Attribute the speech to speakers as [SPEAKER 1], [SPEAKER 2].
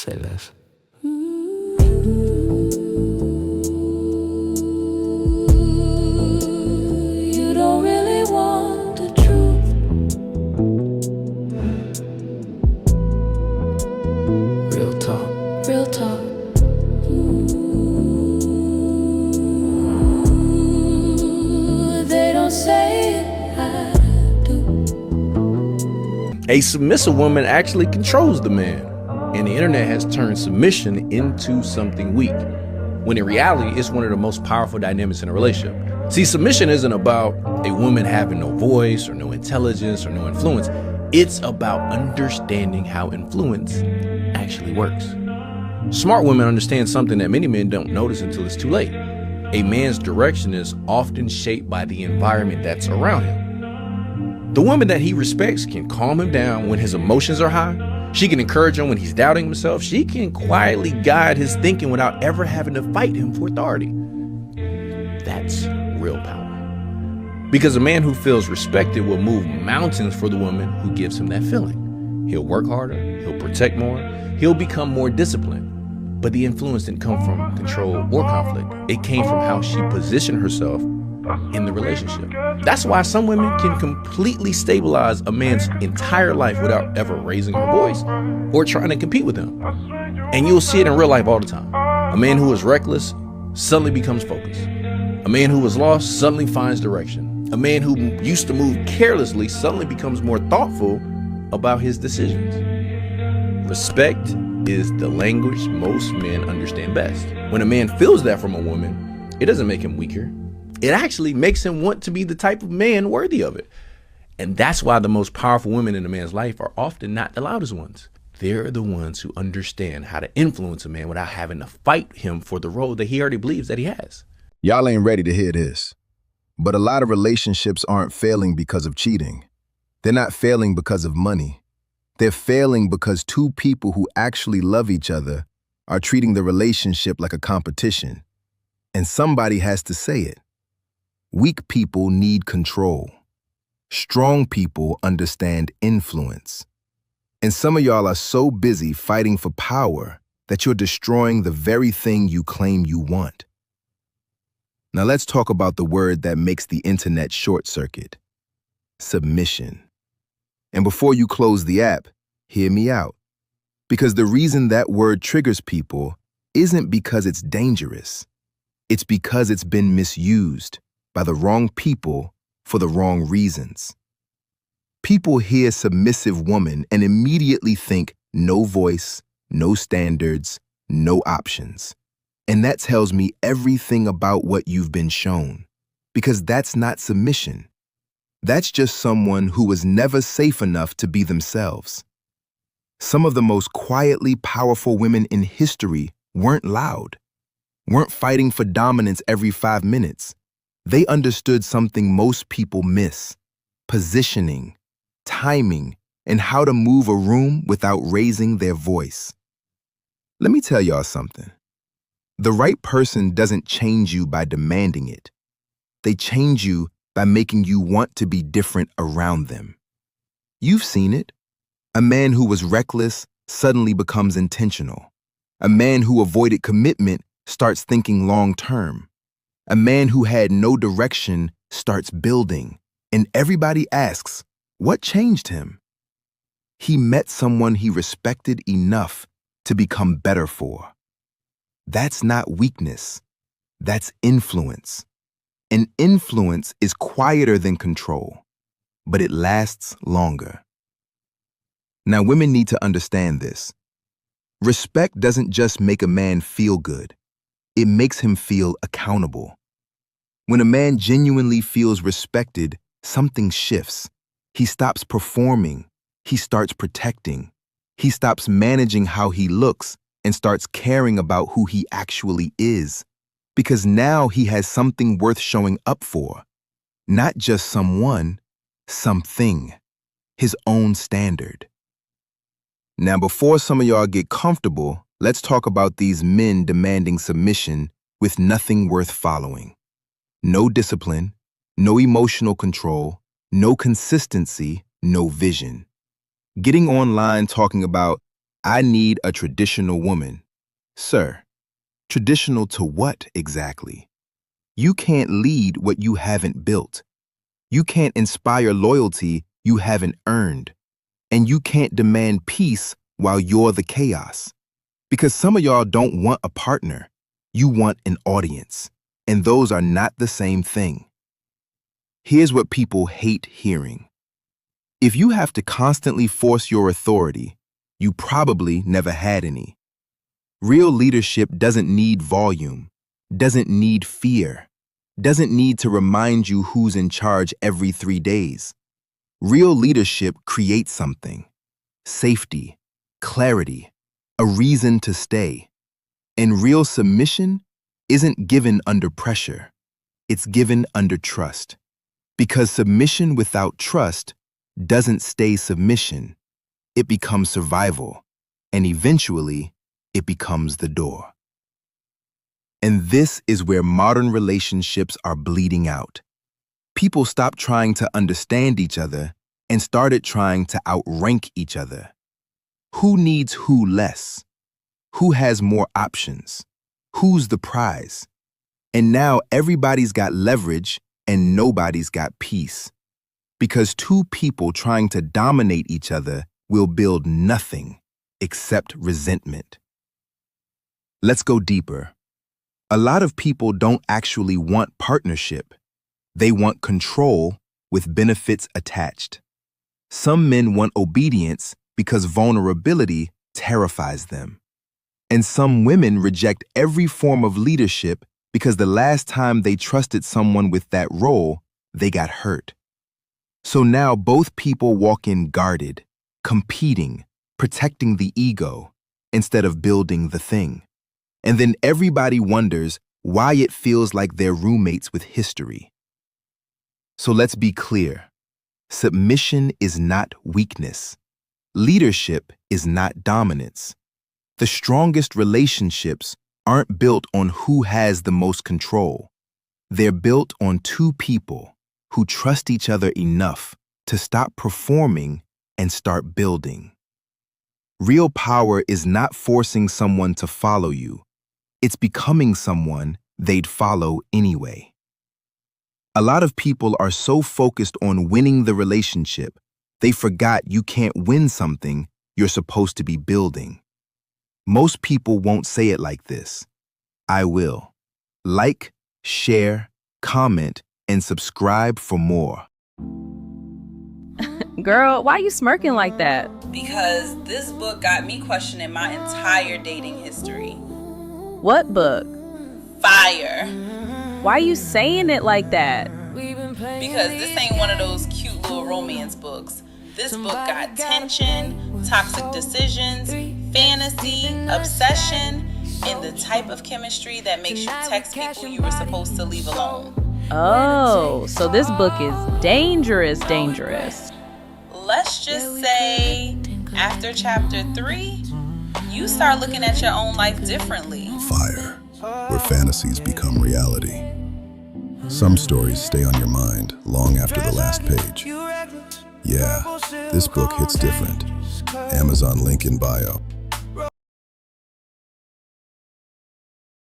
[SPEAKER 1] Say less.
[SPEAKER 2] You don't really want the truth.
[SPEAKER 1] Real talk.
[SPEAKER 2] Real talk. They don't say it, I do.
[SPEAKER 3] A submissive woman actually controls the man, and the internet has turned submission into something weak, when in reality, it's one of the most powerful dynamics in a relationship. See, submission isn't about a woman having no voice or no intelligence or no influence. It's about understanding how influence actually works. Smart women understand something that many men don't notice until it's too late. A man's direction is often shaped by the environment that's around him. The woman that he respects can calm him down when his emotions are high. She can encourage him when he's doubting himself. She can quietly guide his thinking without ever having to fight him for authority. That's real power. Because a man who feels respected will move mountains for the woman who gives him that feeling. He'll work harder, he'll protect more, he'll become more disciplined. But the influence didn't come from control or conflict. It came from how she positioned herself in the relationship. That's why some women can completely stabilize a man's entire life without ever raising her voice or trying to compete with him. And you'll see it in real life all the time. A man who is reckless suddenly becomes focused. A man who was lost suddenly finds direction. A man who used to move carelessly suddenly becomes more thoughtful about his decisions. Respect is the language most men understand best. When a man feels that from a woman, it doesn't make him weaker. It actually makes him want to be the type of man worthy of it. And that's why the most powerful women in a man's life are often not the loudest ones. They're the ones who understand how to influence a man without having to fight him for the role that he already believes that he has.
[SPEAKER 4] Y'all ain't ready to hear this, but a lot of relationships aren't failing because of cheating. They're not failing because of money. They're failing because two people who actually love each other are treating the relationship like a competition. And somebody has to say it. Weak people need control. Strong people understand influence. And some of y'all are so busy fighting for power that you're destroying the very thing you claim you want. Now let's talk about the word that makes the internet short circuit: submission. And before you close the app, hear me out. Because the reason that word triggers people isn't because it's dangerous. It's because it's been misused by the wrong people for the wrong reasons. People hear submissive woman and immediately think no voice, no standards, no options. And that tells me everything about what you've been shown. Because that's not submission. That's just someone who was never safe enough to be themselves. Some of the most quietly powerful women in history weren't loud, weren't fighting for dominance every 5 minutes. They understood something most people miss: positioning, timing, and how to move a room without raising their voice. Let me tell y'all something. The right person doesn't change you by demanding it. They change you by making you want to be different around them. You've seen it. A man who was reckless suddenly becomes intentional. A man who avoided commitment starts thinking long-term. A man who had no direction starts building, and everybody asks, what changed him? He met someone he respected enough to become better for. That's not weakness. That's influence. And influence is quieter than control, but it lasts longer. Now, women need to understand this. Respect doesn't just make a man feel good. It makes him feel accountable. When a man genuinely feels respected, something shifts. He stops performing. He starts protecting. He stops managing how he looks and starts caring about who he actually is. Because now he has something worth showing up for. Not just someone, something. His own standard. Now, before some of y'all get comfortable, let's talk about these men demanding submission with nothing worth following. No discipline, no emotional control, no consistency, no vision. Getting online talking about, I need a traditional woman. Sir, traditional to what exactly? You can't lead what you haven't built. You can't inspire loyalty you haven't earned. And you can't demand peace while you're the chaos. Because some of y'all don't want a partner. You want an audience. And those are not the same thing. Here's what people hate hearing. If you have to constantly force your authority, you probably never had any. Real leadership doesn't need volume, doesn't need fear, doesn't need to remind you who's in charge every 3 days. Real leadership creates something: safety, clarity, a reason to stay. And real submission isn't given under pressure. It's given under trust. Because submission without trust doesn't stay submission. It becomes survival. And eventually, it becomes the door. And this is where modern relationships are bleeding out. People stopped trying to understand each other and started trying to outrank each other. Who needs who less? Who has more options? Who's the prize? And now everybody's got leverage and nobody's got peace. Because two people trying to dominate each other will build nothing except resentment. Let's go deeper. A lot of people don't actually want partnership. They want control with benefits attached. Some men want obedience because vulnerability terrifies them. And some women reject every form of leadership because the last time they trusted someone with that role, they got hurt. So now both people walk in guarded, competing, protecting the ego instead of building the thing. And then everybody wonders why it feels like they're roommates with history. So let's be clear. Submission is not weakness. Leadership is not dominance. The strongest relationships aren't built on who has the most control. They're built on two people who trust each other enough to stop performing and start building. Real power is not forcing someone to follow you. It's becoming someone they'd follow anyway. A lot of people are so focused on winning the relationship, they forgot you can't win something you're supposed to be building. Most people won't say it like this. I will. Like, share, comment, and subscribe for more.
[SPEAKER 5] Girl, why you smirking like that?
[SPEAKER 6] Because this book got me questioning my entire dating history.
[SPEAKER 5] What book?
[SPEAKER 6] Fire.
[SPEAKER 5] Why you saying it like that?
[SPEAKER 6] Because this ain't one of those cute little romance books. This book got tension, toxic decisions, fantasy, obsession, and the type of chemistry that makes you text people you were supposed to leave alone.
[SPEAKER 5] Oh, so this book is dangerous.
[SPEAKER 6] Let's just say, after chapter 3, you start looking at your own life differently.
[SPEAKER 4] Fire, where fantasies become reality. Some stories stay on your mind long after the last page. Yeah, this book hits different. Amazon link in bio.